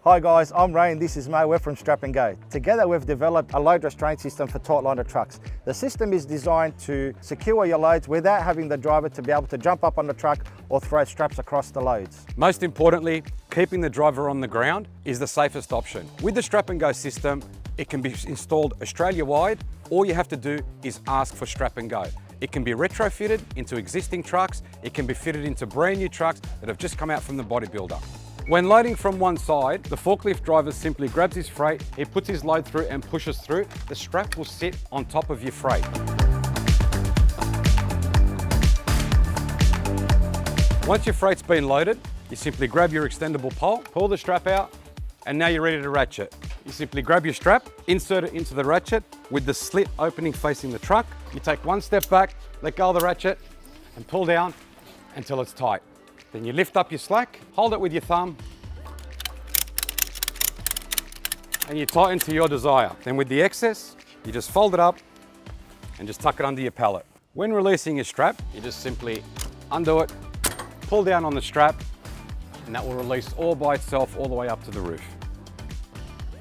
Hi guys, I'm Ray and this is Mo. We're from StrapNGo. Together we've developed a load restraint system for taut liner trucks. The system is designed to secure your loads without having the driver to be able to jump up on the truck or throw straps across the loads. Most importantly, keeping the driver on the ground is the safest option. With the StrapNGo system, it can be installed Australia-wide. All you have to do is ask for StrapNGo. It can be retrofitted into existing trucks. It can be fitted into brand new trucks that have just come out from the bodybuilder. When loading from one side, the forklift driver simply grabs his freight, he puts his load through and pushes through. The strap will sit on top of your freight. Once your freight's been loaded, you simply grab your extendable pole, pull the strap out, and now you're ready to ratchet. You simply grab your strap, insert it into the ratchet with the slit opening facing the truck. You take one step back, let go of the ratchet, and pull down until it's tight. Then you lift up your slack, hold it with your thumb, and you tighten to your desire. Then with the excess, you just fold it up and just tuck it under your pallet. When releasing your strap, you just simply undo it, pull down on the strap, and that will release all by itself all the way up to the roof.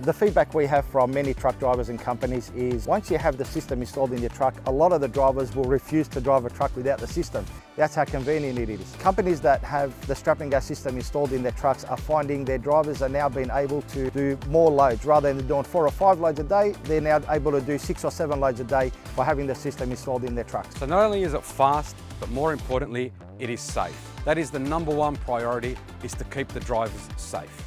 The feedback we have from many truck drivers and companies is once you have the system installed in your truck, a lot of the drivers will refuse to drive a truck without the system. That's how convenient it is. Companies that have the StrapNGo system installed in their trucks are finding their drivers are now being able to do more loads. Rather than doing 4 or 5 loads a day, they're now able to do 6 or 7 loads a day by having the system installed in their trucks. So not only is it fast, but more importantly, it is safe. That is the #1 priority, is to keep the drivers safe.